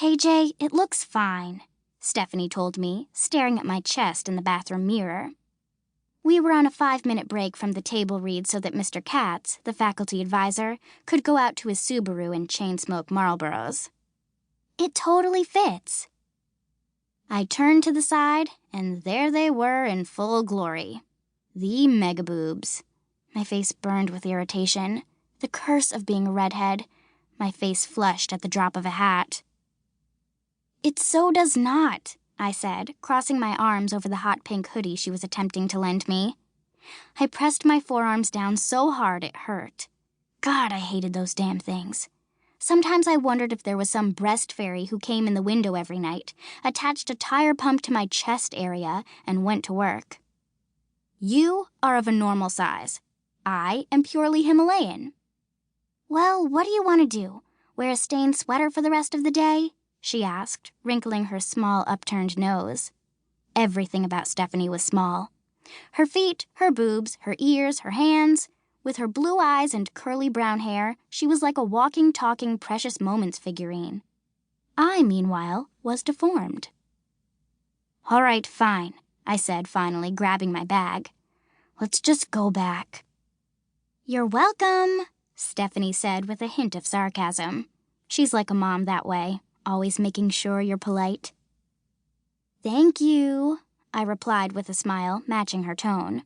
KJ, it looks fine, Stephanie told me, staring at my chest in the bathroom mirror. We were on a 5-minute break from the table read so that Mr. Katz, the faculty advisor, could go out to his Subaru and chain-smoke Marlboros. It totally fits. I turned to the side, and there they were in full glory. The megaboobs. My face burned with irritation. The curse of being a redhead. My face flushed at the drop of a hat. It so does not, I said, crossing my arms over the hot pink hoodie she was attempting to lend me. I pressed my forearms down so hard it hurt. God, I hated those damn things. Sometimes I wondered if there was some breast fairy who came in the window every night, attached a tire pump to my chest area, and went to work. You are of a normal size. I am purely Himalayan. Well, what do you want to do? Wear a stained sweater for the rest of the day? She asked, wrinkling her small upturned nose. Everything about Stephanie was small. Her feet, her boobs, her ears, her hands. With her blue eyes and curly brown hair, she was like a walking, talking Precious Moments figurine. I, meanwhile, was deformed. All right, fine, I said finally, grabbing my bag. Let's just go back. You're welcome, Stephanie said with a hint of sarcasm. She's like a mom that way, always making sure you're polite. Thank you, I replied with a smile, matching her tone.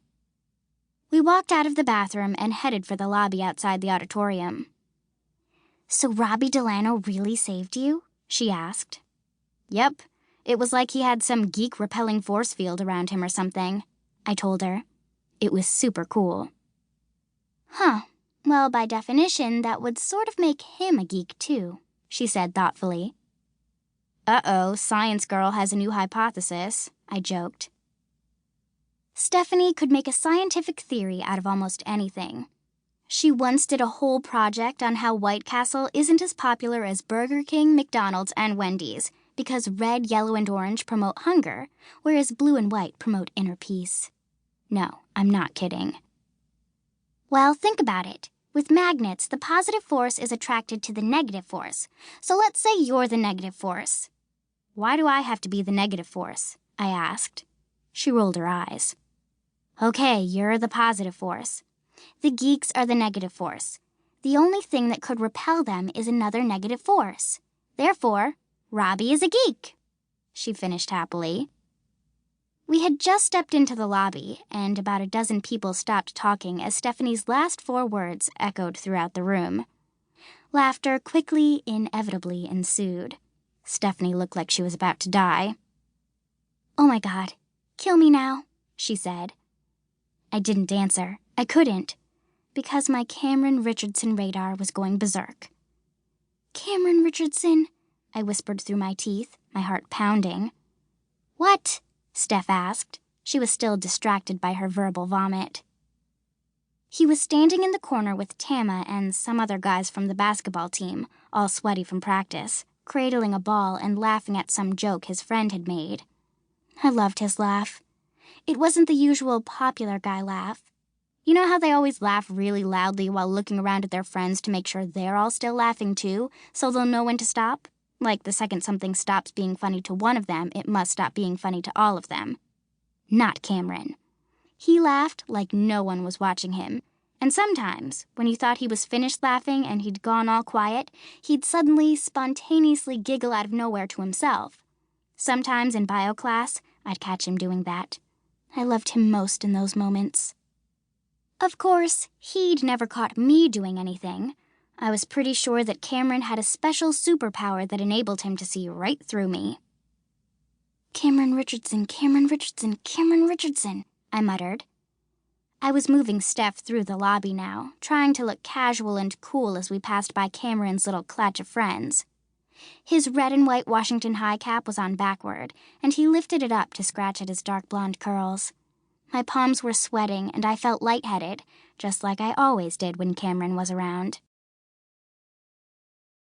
We walked out of the bathroom and headed for the lobby outside the auditorium. So Robbie Delano really saved you? She asked. Yep, it was like he had some geek-repelling force field around him or something, I told her. It was super cool. Huh, well, by definition, that would sort of make him a geek too, she said thoughtfully. Uh-oh, science girl has a new hypothesis, I joked. Stephanie could make a scientific theory out of almost anything. She once did a whole project on how White Castle isn't as popular as Burger King, McDonald's, and Wendy's because red, yellow, and orange promote hunger, whereas blue and white promote inner peace. No, I'm not kidding. Well, think about it. With magnets, the positive force is attracted to the negative force. So let's say you're the negative force. Why do I have to be the negative force? I asked. She rolled her eyes. Okay, you're the positive force. The geeks are the negative force. The only thing that could repel them is another negative force. Therefore, Robbie is a geek, she finished happily. We had just stepped into the lobby, and about a dozen people stopped talking as Stephanie's last 4 words echoed throughout the room. Laughter quickly, inevitably ensued. Stephanie looked like she was about to die. Oh my God, kill me now, she said. I didn't answer. I couldn't, because my Cameron Richardson radar was going berserk. Cameron Richardson, I whispered through my teeth, my heart pounding. What? Steph asked. She was still distracted by her verbal vomit. He was standing in the corner with Tama and some other guys from the basketball team, all sweaty from practice, cradling a ball and laughing at some joke his friend had made. I loved his laugh. It wasn't the usual popular guy laugh. You know how they always laugh really loudly while looking around at their friends to make sure they're all still laughing too, so they'll know when to stop? Like the second something stops being funny to one of them, it must stop being funny to all of them. Not Cameron. He laughed like no one was watching him. And sometimes, when you thought he was finished laughing and he'd gone all quiet, he'd suddenly, spontaneously giggle out of nowhere to himself. Sometimes in bio class, I'd catch him doing that. I loved him most in those moments. Of course, he'd never caught me doing anything. I was pretty sure that Cameron had a special superpower that enabled him to see right through me. Cameron Richardson, Cameron Richardson, Cameron Richardson, I muttered. I was moving Steph through the lobby now, trying to look casual and cool as we passed by Cameron's little clutch of friends. His red and white Washington high cap was on backward, and he lifted it up to scratch at his dark blonde curls. My palms were sweating, and I felt lightheaded, just like I always did when Cameron was around.